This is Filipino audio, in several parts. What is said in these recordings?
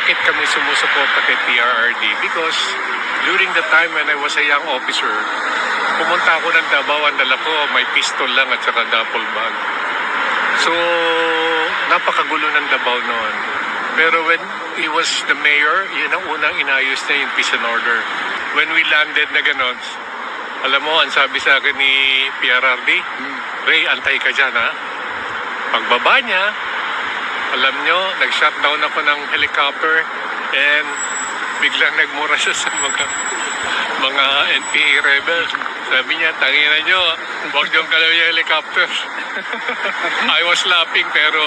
bakit kami sumusuporta kay PRRD? Because during the time when I was a young officer, pumunta ako ng Davao, ang dala ko, may pistol lang at saka duffel bag. So, napakagulo ng Davao noon. Pero when he was the mayor, yun ang unang inayos na yung peace and order. When we landed na ganon, alam mo, ang sabi sa akin ni PRRD, Ray, antay ka dyan, ha? Pagbaba niya, alam nyo, nag-shutdown ako ng helicopter and biglang nagmura siya sa mga NPA rebels. Sabi niya, tanginan nyo, huwag niyong kalaw yung helicopter. I was laughing pero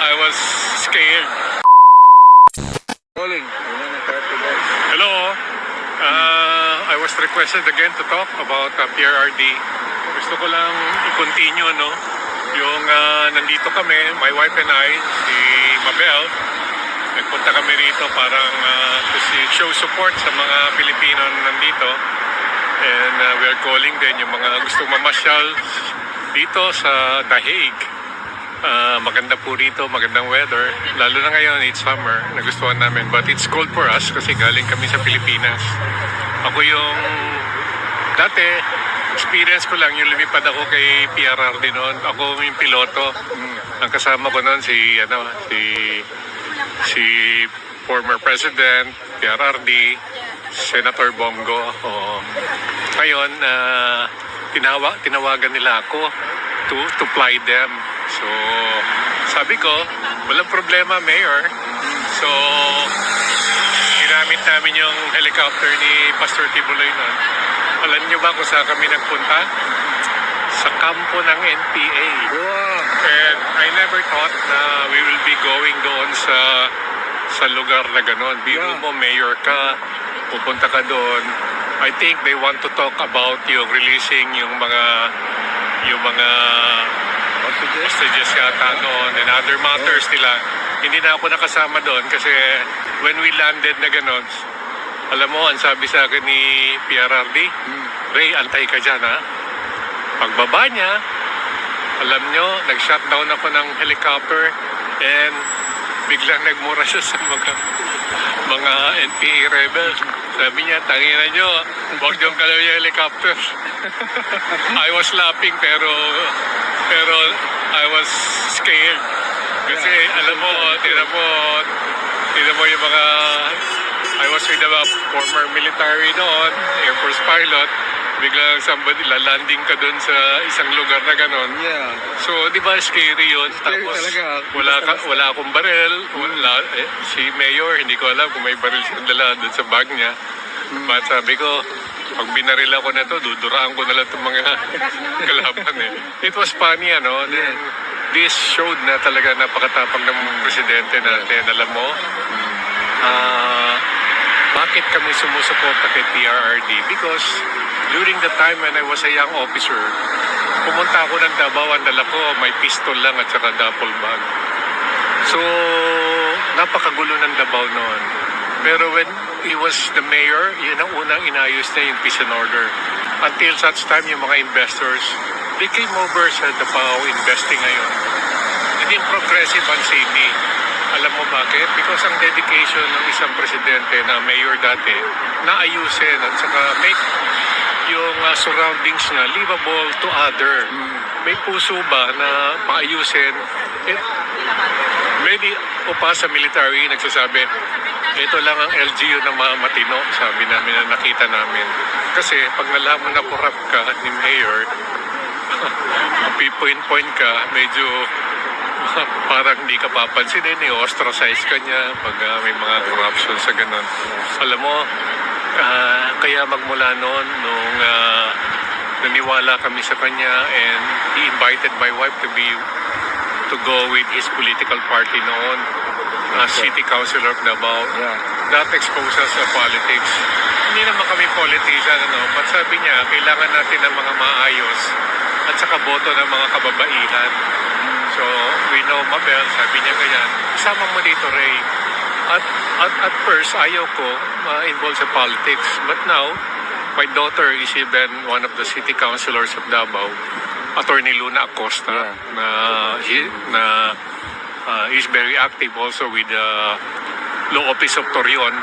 I was scared. Calling. Hello. I was requested again to talk about PRRD. Gusto ko lang i-continue, no? Yung nandito kami, my wife and I, si Mabel, nagpunta kami rito parang to show support sa mga Pilipino na nandito. And we are calling din yung mga gustong mamasyal dito sa The Hague. Maganda po rito, magandang weather. Lalo na ngayon, it's summer, nagustuhan namin. But it's cold for us kasi galing kami sa Pilipinas. Ako yung dati, experience ko lang yung lumipad ako kay PRRD noon. Ako yung piloto. Ang kasama ko noon si former President PRRD, Senator Bongo. Ngayon, tinawagan nila ako to fly them. So, sabi ko, walang problema, Mayor. So, ginamit namin yung helicopter ni Pastor Tibuloy noon. Alam niyo ba kung saan kami nagpunta? Sa kampo ng NPA. Wow. And I never thought na we will be going doon sa lugar na gano'n. Biro mo, mayor ka, pupunta ka doon. I think they want to talk about yung releasing yung mga hostages yata noon and other matters nila. Hindi na ako nakasama doon kasi when we landed na gano'n, alam mo, ang sabi sa akin ni PRRD, Ray, antay ka dyan, ha? Pagbaba niya, alam nyo, nag-shutdown ako ng helicopter and biglang nagmura siya sa mga NPA rebels. Sabi niya, tanginan nyo, huwag niyong kalaw yung helicopter. I was laughing pero I was scared. Kasi alam mo, tinan mo yung mga, I was with a former military noon, Air Force pilot. Biglang somebody landing ka doon sa isang lugar na gano'n. Yeah. So, di ba scary yun? Scary Tapos, talaga. wala akong baril. Si Mayor, hindi ko alam kung may baril siyang dala doon sa bag niya. But sabi ko, pag binaril ako na to, duduraan ko na lang itong mga kalaban eh. It was funny, ano? Then, this showed na talaga napakatapang ng presidente natin. Alam mo, bakit kami sumusuporta kay PRRD? Because during the time when I was a young officer, pumunta ako ng Davao, ang dala ko, may pistol lang at saka duffel bag. So, napakagulo ng Davao noon. Pero when he was the mayor, yun ang unang inayos na yung peace and order. Until such time, yung mga investors, they came over sa Davao investing ngayon. Naging progressive ang city. Alam mo bakit? Because ang dedication ng isang presidente na mayor dati, naayusin at saka make yung surroundings niya livable to other. May puso ba na paayusin? Many pa sa military nagsasabi, ito lang ang LGU na matino, sabi namin na nakita namin. Kasi pag nalaman na corrupt ka ni mayor, point ka, medyo parang hindi ka papansinin, i-ostracize ka niya pag may mga corruption sa ganun. Alam mo, kaya magmula noon, nung naniwala kami sa kanya and he invited my wife to go with his political party noon as city councilor of Davao. Yeah. That exposed us sa politics. Hindi naman kami politician, but sabi niya, kailangan natin ng mga maayos at saka boto ng mga kababaihan. So, we know Mabel, sabi niya ganyan, isama mo dito, Ray. At first, ayaw ko ma-involve sa politics. But now, my daughter is even one of the city councilors of Davao, Attorney Luna Acosta, na He's very active also with the law office of Torion.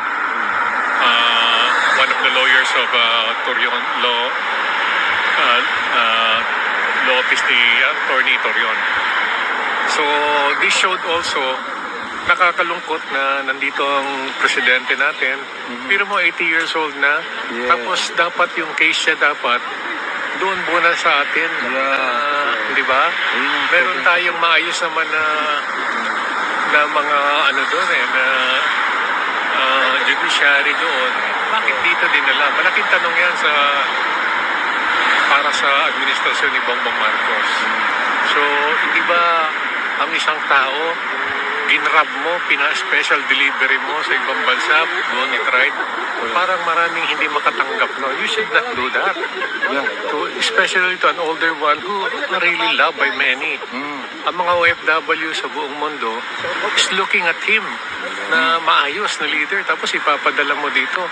One of the lawyers of Torion law office ni Attorney Torion. So this showed also, nakakalungkot na nandito ang presidente natin. Pero mo 80 years old na. Yeah. Tapos dapat yung case siya dapat doon muna sa atin. Di ba? Meron tayong maayos naman na mga ano doon na judiciary doon. Bakit dito dinala? Malaking tanong yan para sa administrasyon ni Bongbong Marcos. So, hindi ba ang isang tao, ginrab mo, pina-special delivery mo sa ibang bansa, doon i-tried, parang maraming hindi makatanggap. No? You should not do that. Yeah. So, especially to an older one who are really loved by many. Ang mga OFW sa buong mundo is looking at him na maayos na leader, tapos ipapadala mo dito.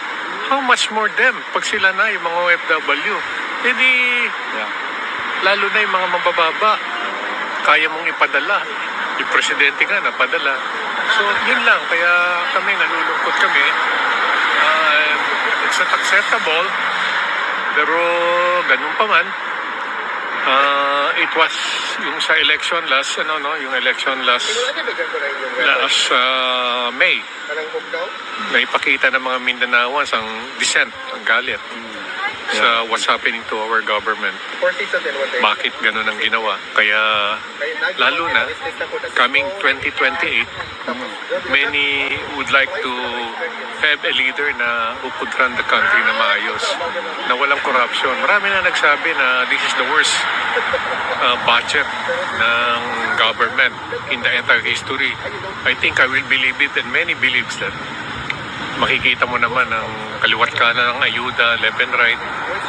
How much more them pag sila na yung mga OFW? Hindi, lalo na yung mga mabababa, kaya mong ipadala. Yung presidente nga napadala. So, yun lang. Kaya kami, nalulungkot kami. It's not acceptable. Pero, ganun pa man. It was yung sa election last, yung election last May. Naipakita ng mga Mindanaoans ang dissent, ang galit sa what's happening to our government. Bakit ganun ang ginawa? Kaya lalo na coming 2028, many would like to have a leader na who could run the country na maayos, na walang corruption. Marami na nagsabi na this is the worst budget ng government in the entire history. I think I will believe it, and many believes that. Makikita mo naman ang kaliwat kanan ng ayuda, left and right.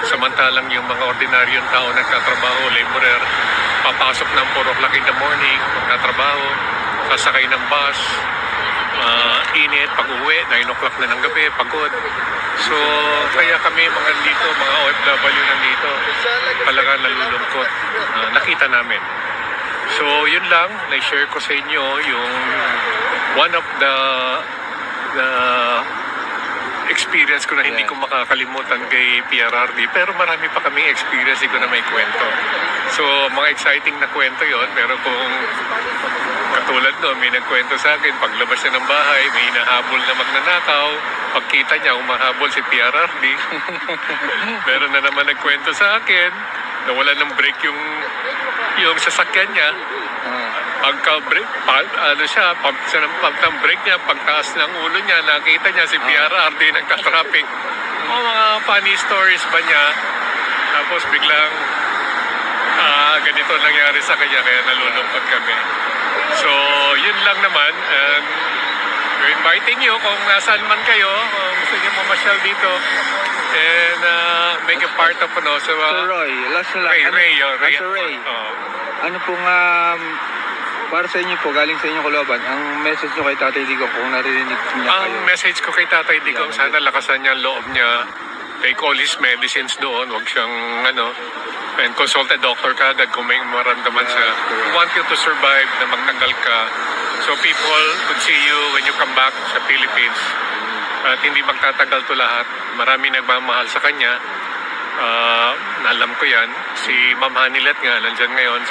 Samantalang yung mga ordinaryong tao nagtatrabaho, laborer, papasok ng 4 o'clock in the morning, magtatrabaho, sasakay ng bus, init, pag-uwi, 9 o'clock na ng gabi, pagod. So, kaya kami mga dito, mga OFW nandito, talaga nalulungkot. Nakita namin. So, yun lang, na-share ko sa inyo yung one of the experience ko na hindi ko makakalimutan kay PRRD, pero marami pa kaming experience ko na may kwento. So, mga exciting na kwento yon, pero kung katulad no, may nagkwento sa akin, paglabas niya ng bahay, may hinahabol na magnanakaw, pagkita niya, umahabol si PRRD. Meron na naman nagkwento sa akin, nawala ng brake yung sasakyan niya. Pagka-break, pump ng brake niya, pagtaas ng ulo niya, nakita niya si PRRD nagka-traffic. Mga funny stories ba niya? Tapos biglang ganito nangyari sa kanya, kaya nalulungkot kami. So, yun lang naman. And we're inviting you kung nasaan man kayo, kung gusto niyo mamasyal dito, and make a part of Sir Roy, last na lang. Ray. Ano pong para sa inyo po, galing sa inyong kaloban, ang message nyo kay Tatay Digong kung naririnig niya kayo? Ang message ko kay Tatay Digong, sana lakasan niya ang loob niya. Take all his medicines doon, wag siyang and consult a doctor kagad kung may maramdaman siya. We want you to survive, na magtagal ka. So people could see you when you come back sa Philippines. At hindi magtatagal to lahat. Marami nagmamahal sa kanya. Alam ko yan. Si Ma'am Hanilet nga, nandyan ngayon,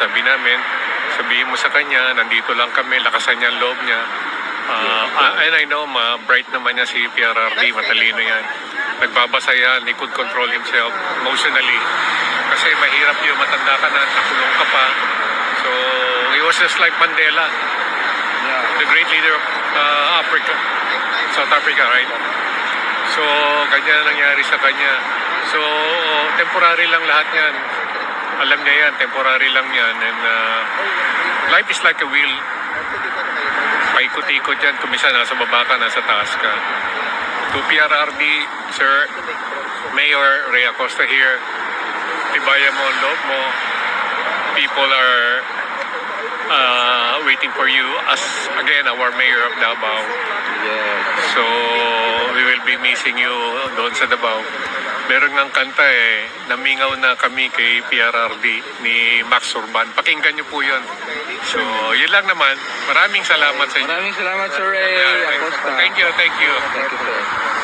sabihin mo sa kanya, nandito lang kami, lakasan niya ang loob niya. And I know, bright naman niya si PRRD, matalino yan. Nagbabasa yan, he could control himself emotionally. Kasi mahirap yung matanda ka na, nakulong ka pa. So, he was just like Mandela, the great leader of Africa, South Africa, right? So, ganyan nangyari sa kanya. So, temporary lang lahat yan. Alam niya yan, temporary lang yan. And life is like a wheel. Paikot-ikot yan. Kumisa nasa baba ka, nasa taas ka. To PRRD, Sir Mayor Ray Acosta here, tibayan mo ang loob mo. People are waiting for you as, again, our Mayor of Davao. Yes. So, we will will be missing you doon sa Davao. Meron ng kanta Namingaw na kami kay PRRD ni Max Urban. Pakinggan niyo po yun. So, yun lang naman. Maraming salamat sa inyo. Maraming salamat, Sir Ray Acosta. Thank you, thank you. Thank you, sir.